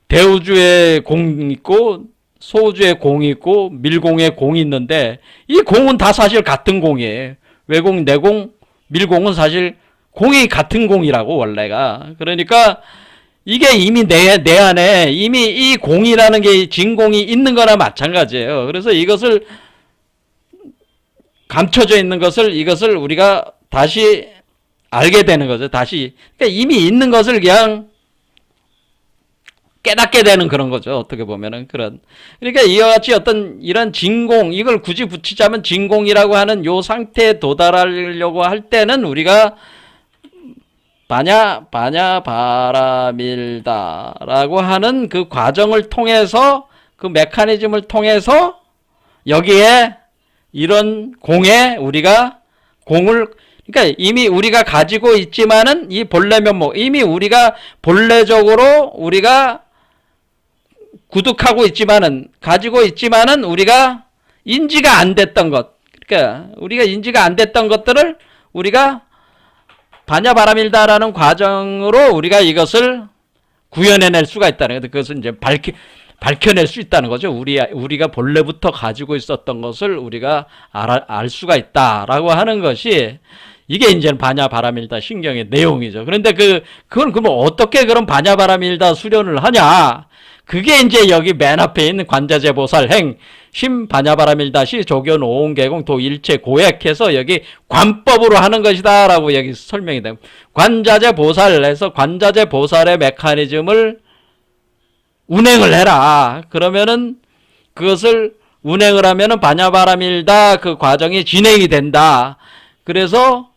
대우주에 공 있고 소우주에 공이 있고 밀공에 공이 있는데, 이 공은 다 사실 같은 공이에요. 외공, 내공, 밀공은 사실 공이 같은 공이라고 원래가. 그러니까 이게 이미 내 안에 이미 이 공이라는 게 진공이 있는 거나 마찬가지예요. 그래서 이것을 감춰져 있는 것을, 이것을 우리가 다시 알게 되는 거죠. 다시. 그러니까 이미 있는 것을 그냥 깨닫게 되는 그런 거죠. 어떻게 보면은 그런. 그러니까 이와 같이 어떤 이런 진공, 이걸 굳이 붙이자면 진공이라고 하는 요 상태에 도달하려고 할 때는 우리가 바냐바라밀다라고 하는 그 과정을 통해서, 그 메커니즘을 통해서 여기에 이런 공에 우리가 공을, 그러니까 이미 우리가 가지고 있지만은 이 본래 면목, 이미 우리가 본래적으로 우리가 구득하고 있지만은, 가지고 있지만은 우리가 인지가 안 됐던 것, 그러니까 우리가 인지가 안 됐던 것들을 우리가 바냐바라밀다라는 과정으로 우리가 이것을 구현해낼 수가 있다는 거죠. 그것은 이제 밝혀낼 수 있다는 거죠. 우리가 본래부터 가지고 있었던 것을 우리가 알 수가 있다라고 하는 것이, 이게 이제 바냐바라밀다 신경의 내용이죠. 그런데 그건 그러면 어떻게 그런 바냐바라밀다 수련을 하냐? 그게 이제 여기 맨 앞에 있는 관자재 보살 행, 심 반야바라밀다시 조견 오온계공 도 일체 고액해서 여기 관법으로 하는 것이다 라고 여기 설명이 됩니다. 관자재 보살에서 관자재 보살의 메커니즘을 운행을 해라. 그러면은 그것을 운행을 하면은 반야바라밀다 그 과정이 진행이 된다. 그래서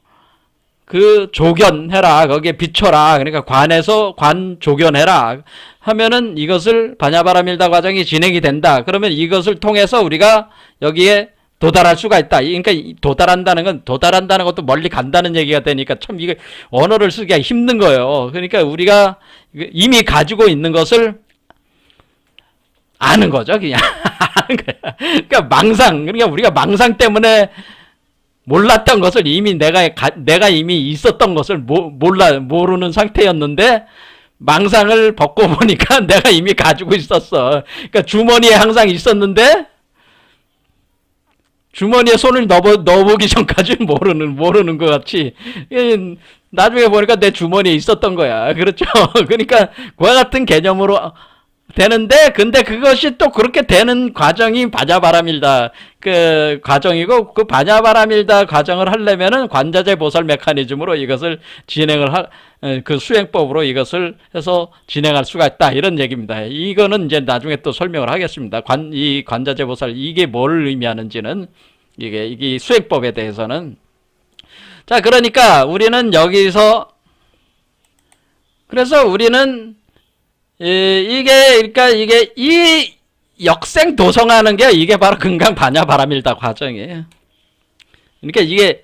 그 조견해라. 거기에 비춰라. 그러니까 관에서 관 조견해라. 하면은 이것을 반야바라밀다 과정이 진행이 된다. 그러면 이것을 통해서 우리가 여기에 도달할 수가 있다. 그러니까 도달한다는 것도 멀리 간다는 얘기가 되니까 참 이게 언어를 쓰기가 힘든 거예요. 그러니까 우리가 이미 가지고 있는 것을 아는 거죠. 그냥 아는 거야. 그러니까 그러니까 우리가 망상 때문에 몰랐던 것을 이미 내가 이미 있었던 것을 모르는 상태였는데 망상을 벗고 보니까 내가 이미 가지고 있었어. 그러니까 주머니에 항상 있었는데 주머니에 손을 넣어보기 전까지 모르는 것 같이 나중에 보니까 내 주머니에 있었던 거야. 그렇죠? 그러니까 그와 같은 개념으로 되는데 근데 그것이 또 그렇게 되는 과정이 반야바라밀다 그 과정이고 그 반야바라밀다 과정을 하려면은 관자재 보살 메커니즘으로 이것을 그 수행법으로 이것을 해서 진행할 수가 있다 이런 얘기입니다. 이거는 이제 나중에 또 설명을 하겠습니다. 이 관자재 보살 이게 뭘 의미하는지는 이게 수행법에 대해서는 자 그러니까 우리는 여기서 그래서 우리는 그러니까 이게 이 역생 도성하는 게 이게 바로 금강 반야바라밀다 과정이에요. 그러니까 이게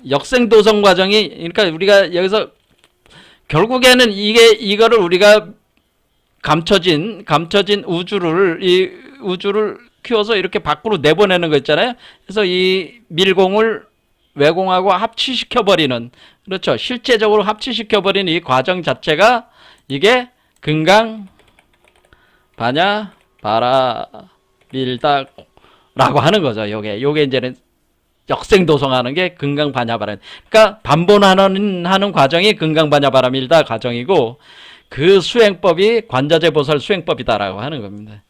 역생 도성 과정이 그러니까 우리가 여기서 결국에는 이거를 우리가 감춰진 우주를 키워서 이렇게 밖으로 내보내는 거 있잖아요. 그래서 이 밀공을 외공하고 합치시켜버리는 그렇죠. 실제적으로 합치시켜버리는 이 과정 자체가 이게 금강 반야바라밀다라고 하는 거죠. 요게 이제는 역생도성하는 게 금강 반야바라. 그러니까 반본하는 과정이 금강 반야바라밀다 과정이고 그 수행법이 관자재 보살 수행법이다라고 하는 겁니다.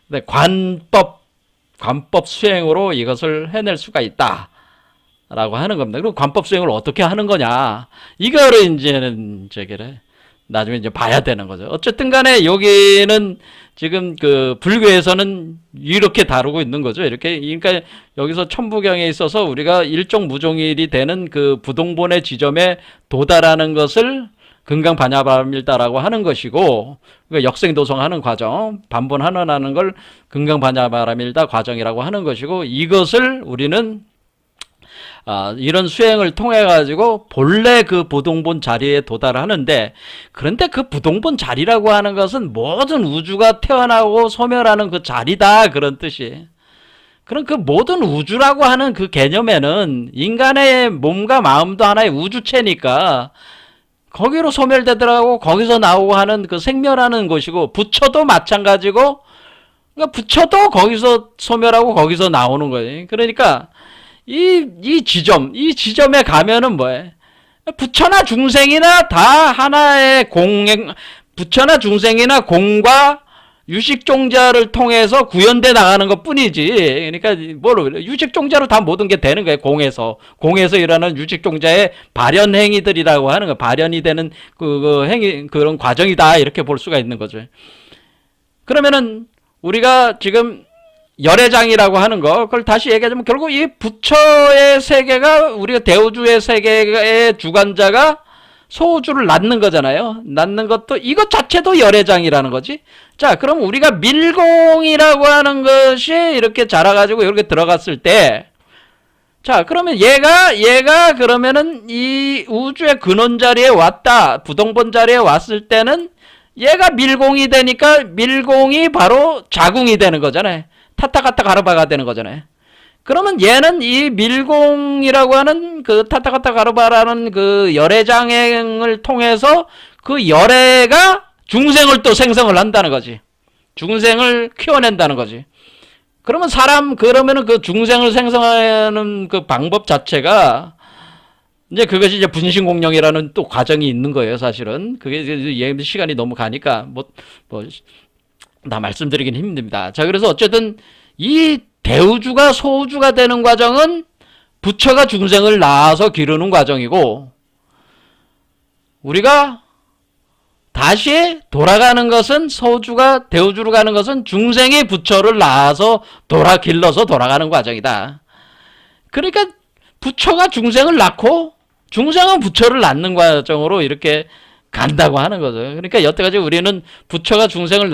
근데 관법 수행으로 이것을 해낼 수가 있다. 라고 하는 겁니다. 그럼 관법 수행을 어떻게 하는 거냐? 이거를 이제는 나중에 이제 봐야 되는 거죠. 어쨌든 간에 여기는 지금 그 불교에서는 이렇게 다루고 있는 거죠. 이렇게 그러니까 여기서 천부경에 있어서 우리가 일종 무종일이 되는 그 부동본의 지점에 도달하는 것을 금강 반야바라밀다라고 하는 것이고 그러니까 역생도성하는 과정, 반본환원하는 걸 금강 반야바라밀다 과정이라고 하는 것이고 이것을 우리는 이런 수행을 통해 가지고 본래 그 부동본 자리에 도달하는데 그런데 그 부동본 자리라고 하는 것은 모든 우주가 태어나고 소멸하는 그 자리다 그런 뜻이. 그럼 그 모든 우주라고 하는 그 개념에는 인간의 몸과 마음도 하나의 우주체니까 거기로 소멸되더라고 거기서 나오고 하는 그 생멸하는 것이고 부처도 마찬가지고 그러니까 부처도 거기서 소멸하고 거기서 나오는 거예요. 그러니까 이 지점에 가면은 뭐예요? 부처나 중생이나 다 하나의 부처나 중생이나 공과 유식종자를 통해서 구현돼 나가는 것 뿐이지. 그러니까 유식종자로 다 모든 게 되는 거예요. 공에서 일어나는 유식종자의 발현 행위들이라고 하는 거, 발현이 되는 그 행위 그런 과정이다 이렇게 볼 수가 있는 거죠. 그러면은 우리가 지금 열애장이라고 하는 거, 그걸 다시 얘기하자면 결국 이 부처의 세계가 우리가 대우주의 세계의 주관자가 소우주를 낳는 거잖아요. 낳는 것도 이것 자체도 열애장이라는 거지. 자, 그럼 우리가 밀공이라고 하는 것이 이렇게 자라가지고 이렇게 들어갔을 때, 자, 그러면 얘가 그러면은 이 우주의 근원 자리에 왔다, 부동본 자리에 왔을 때는 얘가 밀공이 되니까 밀공이 바로 자궁이 되는 거잖아요. 타타가타 가르바가 되는 거잖아요. 그러면 얘는 이 밀공이라고 하는 그 타타가타 가르바라는 그 열애장을 통해서 그 열애가 중생을 또 생성을 한다는 거지. 중생을 키워낸다는 거지. 그러면은 그 중생을 생성하는 그 방법 자체가 이제 그것이 이제 분신공령이라는 또 과정이 있는 거예요, 사실은. 그게 이제 시간이 너무 가니까 다 말씀드리긴 힘듭니다. 자, 그래서 어쨌든 이 대우주가 소우주가 되는 과정은 부처가 중생을 낳아서 기르는 과정이고, 우리가 다시 돌아가는 것은 소우주가 대우주로 가는 것은 중생이 부처를 낳아서 길러서 돌아가는 과정이다. 그러니까 부처가 중생을 낳고 중생은 부처를 낳는 과정으로 이렇게 간다고 하는 거죠. 그러니까 여태까지 우리는 부처가 중생을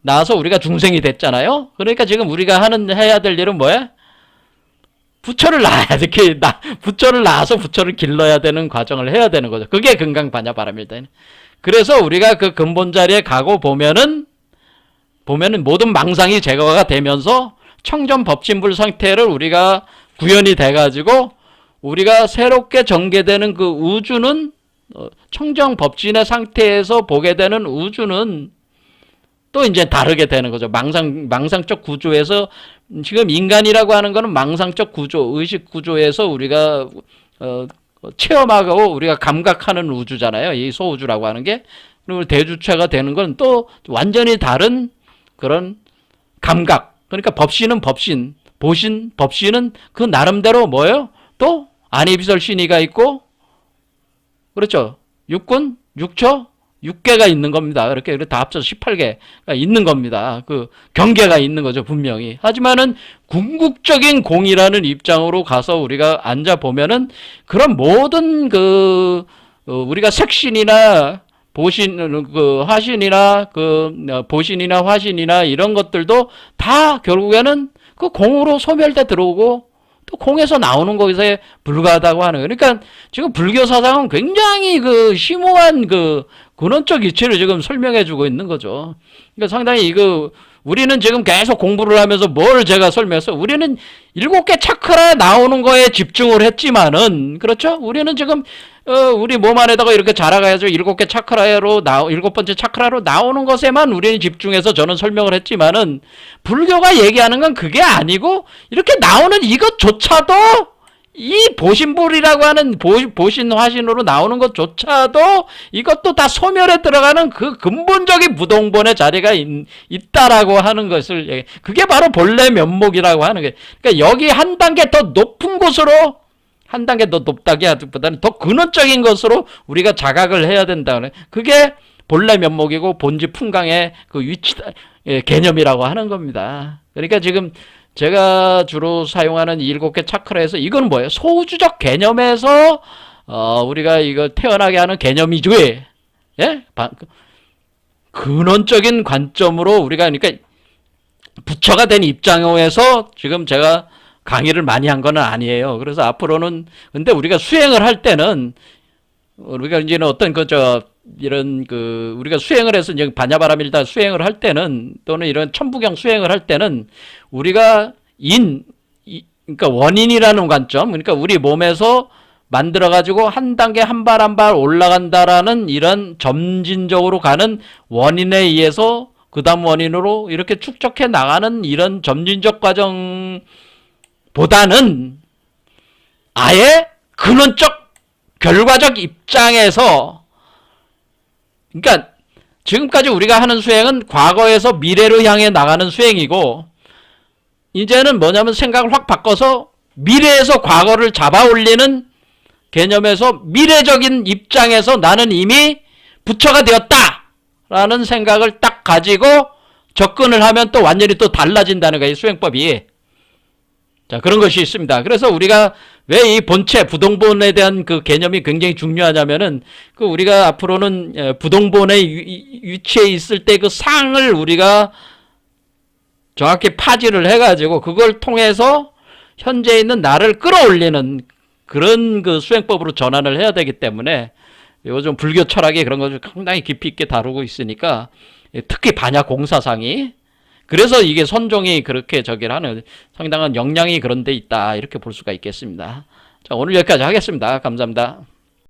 낳아서 우리가 중생이 됐잖아요. 그러니까 지금 우리가 해야 될 일은 뭐야? 부처를 낳아야 돼. 부처를 낳아서 부처를 길러야 되는 과정을 해야 되는 거죠. 그게 금강반야바람일다. 그래서 우리가 그 근본 자리에 가고 보면은 모든 망상이 제거가 되면서 청전법진불 상태를 우리가 구현이 돼가지고 우리가 새롭게 전개되는 그 우주는 청정법진의 상태에서 보게 되는 우주는 또 이제 다르게 되는 거죠. 망상적 구조에서 지금 인간이라고 하는 거는 망상적 구조, 의식 구조에서 우리가 체험하고 우리가 감각하는 우주잖아요. 이 소우주라고 하는 게. 그리고 대주체가 되는 건 또 완전히 다른 그런 감각. 그러니까 법신은 법신, 법신은 그 나름대로 뭐예요? 또 안이비설신이가 있고, 그렇죠. 육군, 육처, 6개가 있는 겁니다. 이렇게 다 합쳐서 18개가 있는 겁니다. 그 경계가 있는 거죠, 분명히. 하지만은 궁극적인 공이라는 입장으로 가서 우리가 앉아 보면은 그런 모든 우리가 색신이나 화신이나 보신이나 화신이나 이런 것들도 다 결국에는 그 공으로 소멸돼 들어오고 또 공에서 나오는 것에 불과하다고 하는 거예요. 그러니까 지금 불교 사상은 굉장히 심오한 근원적 이치를 지금 설명해 주고 있는 거죠. 그러니까 상당히 우리는 지금 계속 공부를 하면서 뭘 제가 설명했어요. 우리는 7개 차크라 나오는 거에 집중을 했지만은, 그렇죠? 우리는 지금, 우리 몸 안에다가 이렇게 자라가야죠. 7개 차크라로 7번째 차크라로 나오는 것에만 우리는 집중해서 저는 설명을 했지만은, 불교가 얘기하는 건 그게 아니고, 이렇게 나오는 이것조차도 이 보신불이라고 하는 보신 화신으로 나오는 것조차도 이것도 다 소멸에 들어가는 그 근본적인 부동본의 자리가 있다라고 하는 것을, 그게 바로 본래 면목이라고 하는 거예요. 그러니까 여기 한 단계 더 높은 곳으로, 한 단계 더 높다기보다는 더 근원적인 것으로 우리가 자각을 해야 된다. 그게 본래 면목이고 본지 풍강의 그 위치, 개념이라고 하는 겁니다. 그러니까 지금 제가 주로 사용하는 7개 차크라에서 이건 뭐예요? 소우주적 개념에서 우리가 이거 태어나게 하는 개념이죠. 예? 근원적인 관점으로 우리가, 그러니까 부처가 된 입장에서 지금 제가 강의를 많이 한 건 아니에요. 그래서 앞으로는, 근데 우리가 수행을 할 때는 우리가 이제는 어떤 우리가 수행을 해서 이제 반야바람일다 수행을 할 때는, 또는 이런 천부경 수행을 할 때는 우리가 그러니까 원인이라는 관점, 그러니까 우리 몸에서 만들어가지고 한 단계 한 발 한 발 올라간다라는 이런 점진적으로 가는 원인에 의해서 그 다음 원인으로 이렇게 축적해 나가는 이런 점진적 과정보다는 아예 근원적 결과적 입장에서, 그러니까 지금까지 우리가 하는 수행은 과거에서 미래로 향해 나가는 수행이고, 이제는 뭐냐면 생각을 확 바꿔서 미래에서 과거를 잡아 올리는 개념에서 미래적인 입장에서 나는 이미 부처가 되었다 라는 생각을 딱 가지고 접근을 하면 또 완전히 또 달라진다는 거예요, 수행법이. 자, 그런 것이 있습니다. 그래서 우리가 왜 이 본체, 부동본에 대한 그 개념이 굉장히 중요하냐면은, 우리가 앞으로는 부동본의 위치에 있을 때 그 상을 우리가 정확히 파지를 해가지고 그걸 통해서 현재 있는 나를 끌어올리는 그런 수행법으로 전환을 해야 되기 때문에 요즘 불교 철학이 그런 것을 상당히 깊이 있게 다루고 있으니까, 특히 반야 공사상이, 그래서 이게 선종이 그렇게 하는 상당한 역량이 그런 데 있다, 이렇게 볼 수가 있겠습니다. 자, 오늘 여기까지 하겠습니다. 감사합니다.